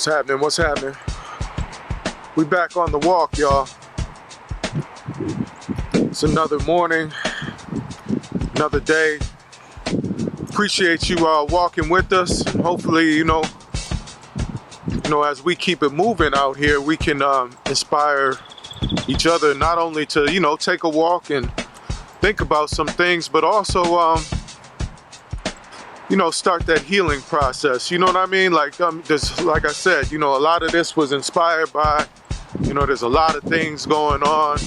What's happening? What's happening? We back on the walk, y'all. It's another morning, another day. Appreciate you walking with us. And hopefully, you know, as we keep it moving out here, we can inspire each other not only to, you know, take a walk and think about some things, but also, you know, start that healing process. You know what I mean? Like, like I said, you know, a lot of this was inspired by, you know, there's a lot of things going on.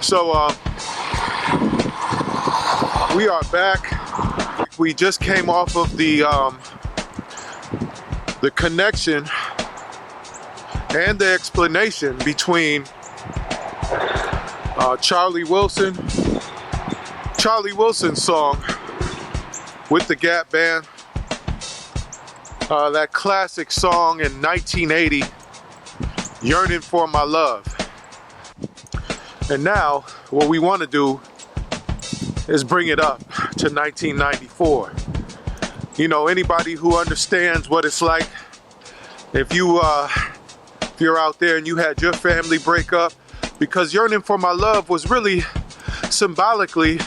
So, we are back. We just came off of the connection and the explanation between Charlie Wilson's song with the Gap Band, that classic song in 1980, Yearning for My Love. And now what we want to do is bring it up to 1994. You know, anybody who understands what it's like, if you're out there and you had your family break up, because Yearning for My Love was really symbolically,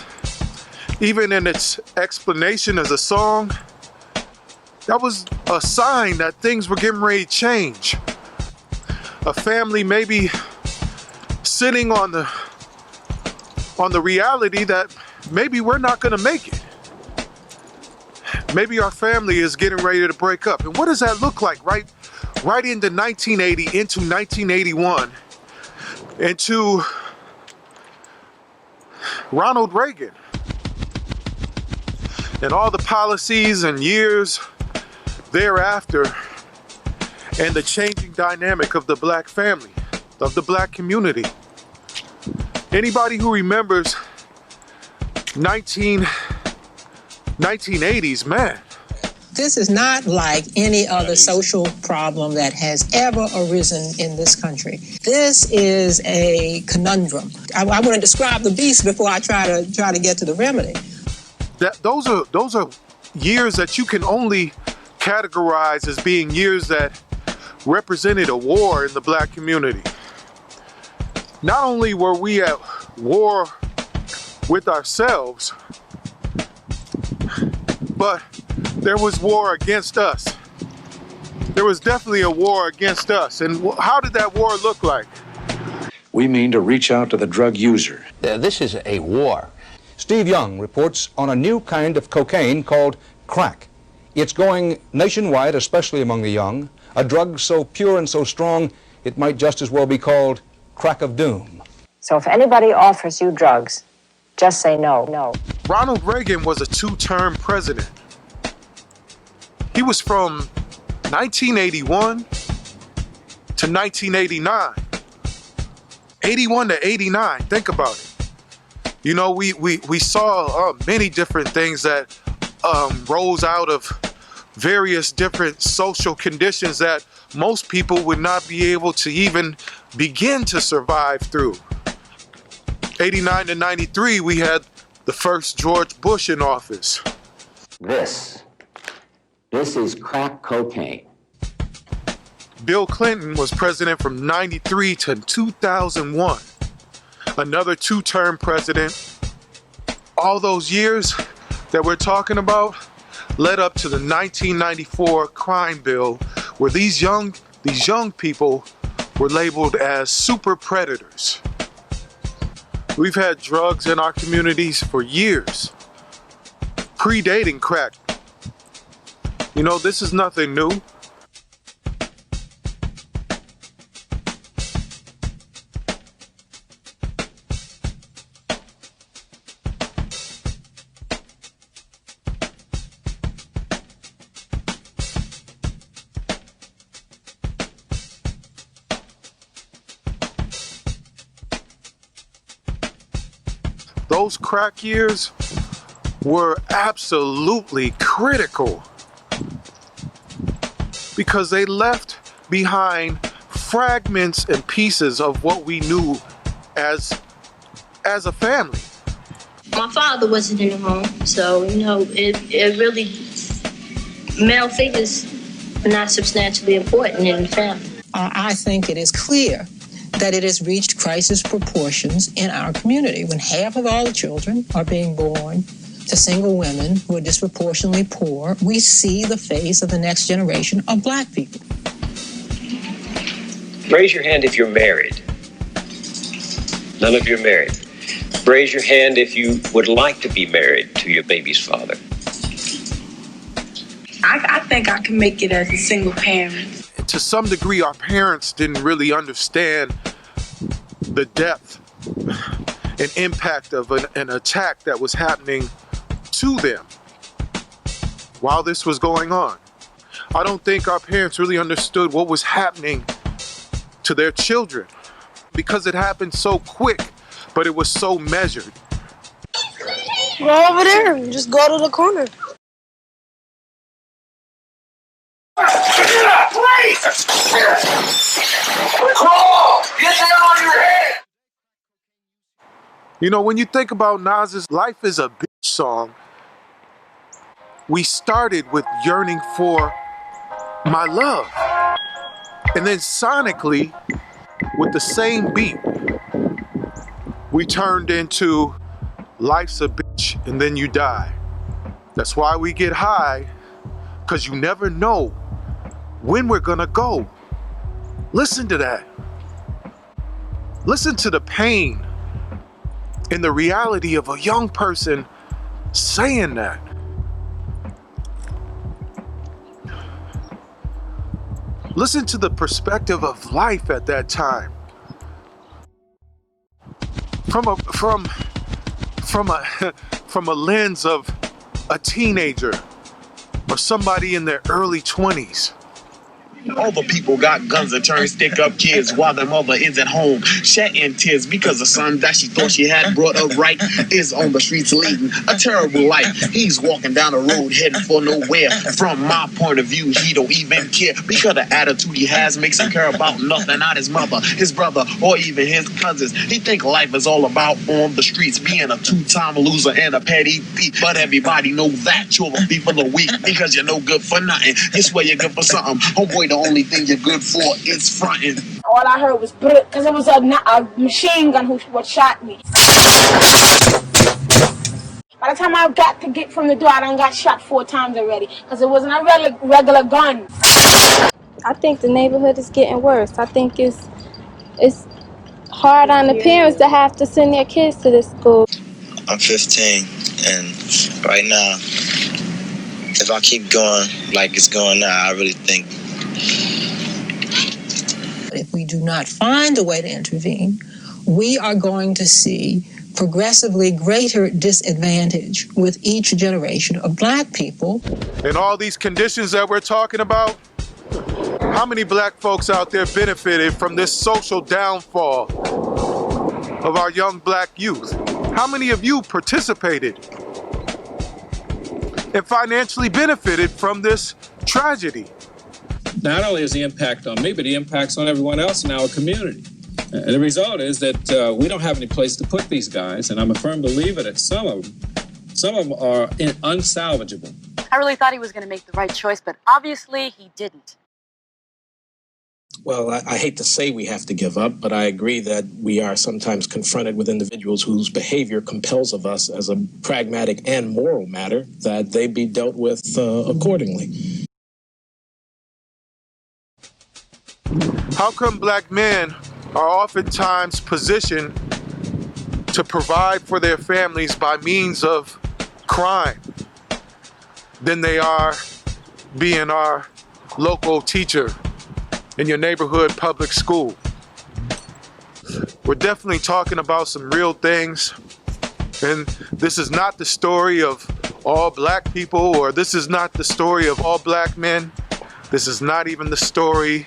even in its explanation as a song, that was a sign that things were getting ready to change. A family maybe sitting on the reality that maybe we're not gonna make it. Maybe our family is getting ready to break up. And what does that look like right into 1980, into 1981, into Ronald Reagan and all the policies and years thereafter, and the changing dynamic of the black family, of the black community. Anybody who remembers 1980s, man. This is not like any other social problem that has ever arisen in this country. This is a conundrum. I want to describe the beast before I try to get to the remedy. Those are years that you can only categorize as being years that represented a war in the black community. Not only were we at war with ourselves, but there was war against us. There was definitely a war against us. And how did that war look like? We mean to reach out to the drug user. This is a war. Steve Young reports on a new kind of cocaine called crack. It's going nationwide, especially among the young, a drug so pure and so strong, it might just as well be called crack of doom. So if anybody offers you drugs, just say no. Ronald Reagan was a two-term president. He was from 1981 to 1989. 81 to 89, think about it. You know, we saw many different things that rose out of various different social conditions that most people would not be able to even begin to survive through. 89 to 93, we had the first George Bush in office. This is crack cocaine. Bill Clinton was president from 93 to 2001. Another two-term president. All those years that we're talking about led up to the 1994 crime bill, where these young people were labeled as super predators. We've had drugs in our communities for years, predating crack. You know, this is nothing new. Those crack years were absolutely critical because they left behind fragments and pieces of what we knew as a family. My father wasn't in the home, so, you know, it really male figures are not substantially important in the family. I think it is clear that it has reached crisis proportions in our community when half of all the children are being born to single women who are disproportionately poor. We see the face of the next generation of black people. Raise your hand if you're married. None of you are married. Raise your hand if you would like to be married to your baby's father. I think I can make it as a single parent. To some degree, our parents didn't really understand the depth and impact of an attack that was happening to them while this was going on. I don't think our parents really understood what was happening to their children because it happened so quick, but it was so measured. Go over there. Just go to the corner. You know, when you think about Nas's Life is a Bitch song, we started with Yearning for My Love. And then sonically, with the same beat, we turned into Life's a Bitch and Then You Die. That's why we get high, because you never know when we're gonna go. Listen to that. Listen to the pain and the reality of a young person saying that. Listen to the perspective of life at that time. From a lens of a teenager or somebody in their early 20s. All the people got guns and turn stick-up kids while their mother is at home shedding tears because the son that she thought she had brought up right is on the streets leading a terrible life. He's walking down the road heading for nowhere. From my point of view, he don't even care because the attitude he has makes him care about nothing, not his mother, his brother, or even his cousins. He think life is all about on the streets being a two-time loser and a petty thief. But everybody know that you're a thief of the week because you're no good for nothing. You swear you're good for something. Homeboy, the only thing you're good for is fronting. All I heard was because it was a machine gun what shot me. By the time I got to get from the door, I done got shot 4 times already because it wasn't a regular gun. I think the neighborhood is getting worse. I think it's hard on the parents to have to send their kids to this school. I'm 15, and right now, if I keep going like it's going now, I really think if we do not find a way to intervene, we are going to see progressively greater disadvantage with each generation of black people. And all these conditions that we're talking about, how many black folks out there benefited from this social downfall of our young black youth? How many of you participated and financially benefited from this tragedy? Not only is the impact on me, but the impact's on everyone else in our community. And the result is that we don't have any place to put these guys, and I'm a firm believer that some of them are unsalvageable. I really thought he was going to make the right choice, but obviously he didn't. Well, I hate to say we have to give up, but I agree that we are sometimes confronted with individuals whose behavior compels of us as a pragmatic and moral matter that they be dealt with accordingly. How come black men are oftentimes positioned to provide for their families by means of crime than they are being our local teacher in your neighborhood public school? We're definitely talking about some real things, and this is not the story of all black people, or this is not the story of all black men. This is not even the story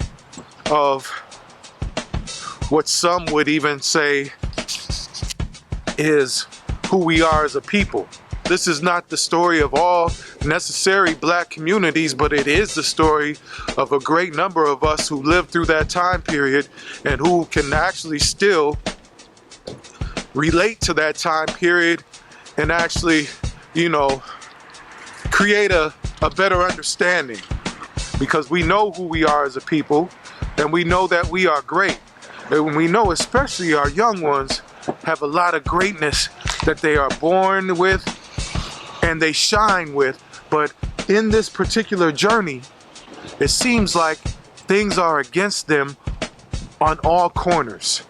of what some would even say is who we are as a people. This is not the story of all necessary black communities, but it is the story of a great number of us who lived through that time period and who can actually still relate to that time period and actually, create a a better understanding, because we know who we are as a people, and we know that we are great. And we know especially our young ones have a lot of greatness that they are born with and they shine with. But in this particular journey, it seems like things are against them on all corners.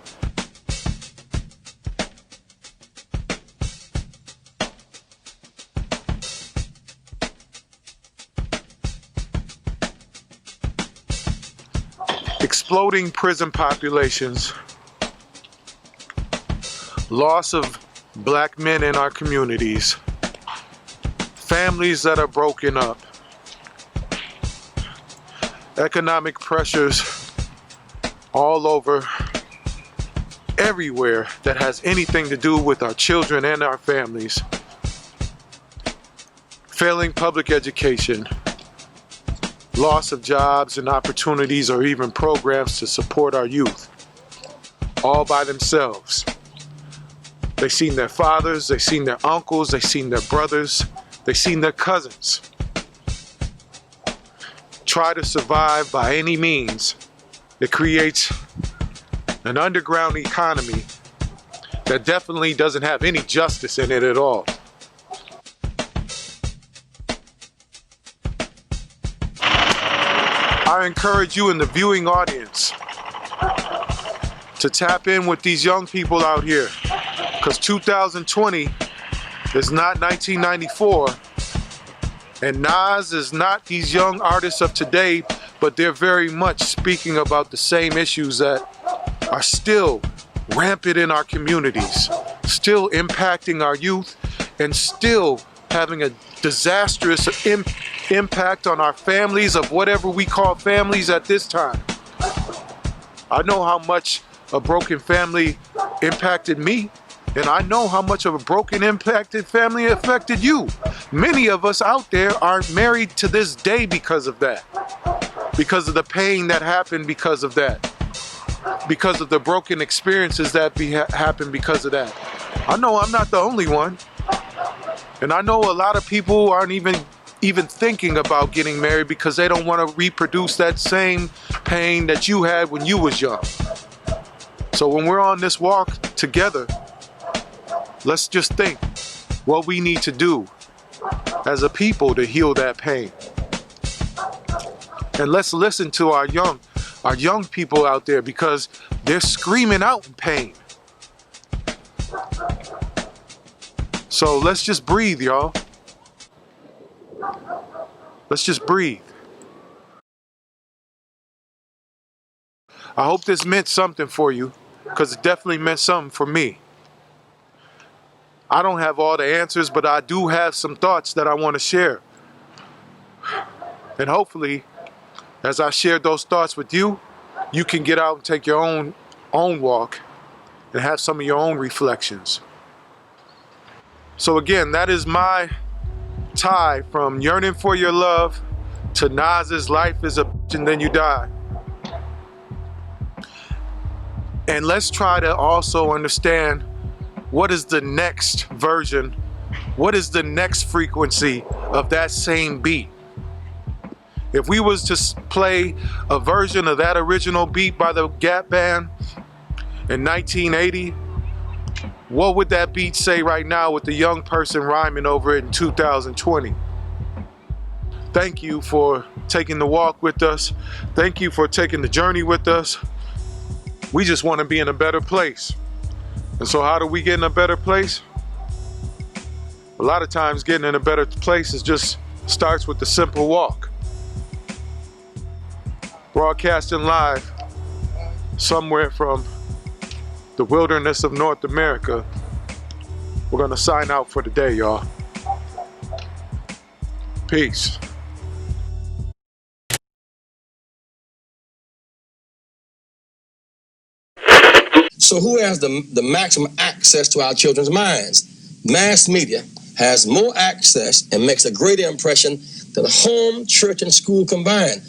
Exploding prison populations, loss of black men in our communities, families that are broken up, economic pressures all over, everywhere that has anything to do with our children and our families, failing public education, loss of jobs and opportunities or even programs to support our youth, all by themselves. They've seen their fathers, they've seen their uncles, they've seen their brothers, they've seen their cousins try to survive by any means. It creates an underground economy that definitely doesn't have any justice in it at all. I encourage you in the viewing audience to tap in with these young people out here, because 2020 is not 1994, and Nas is not these young artists of today, but they're very much speaking about the same issues that are still rampant in our communities, still impacting our youth, and still having a disastrous impact on our families of whatever we call families at this time. I know how much a broken family impacted me, and I know how much of a broken, impacted family affected you. Many of us out there aren't married to this day because of that, because of the pain that happened because of that, because of the broken experiences that happened because of that. I know I'm not the only one. And I know a lot of people aren't even thinking about getting married because they don't want to reproduce that same pain that you had when you was young. So when we're on this walk together, let's just think what we need to do as a people to heal that pain. And let's listen to our young people out there, because they're screaming out in pain. So let's just breathe, y'all. Let's just breathe. I hope this meant something for you, because it definitely meant something for me. I don't have all the answers, but I do have some thoughts that I want to share. And hopefully, as I share those thoughts with you, you can get out and take your own walk and have some of your own reflections. So again, that is my tie from Yearning for Your Love to Nas's Life is a Bitch and Then You Die. And let's try to also understand what is the next version, what is the next frequency of that same beat. If we was to play a version of that original beat by the Gap Band in 1980, what would that beat say right now with the young person rhyming over it in 2020? Thank you for taking the walk with us. Thank you for taking the journey with us. We just want to be in a better place. And so how do we get in a better place? A lot of times getting in a better place starts with the simple walk. Broadcasting live somewhere from the wilderness of North America. We're gonna sign out for the day, y'all. Peace. So who has the maximum access to our children's minds? Mass media has more access and makes a greater impression than home, church, and school combined.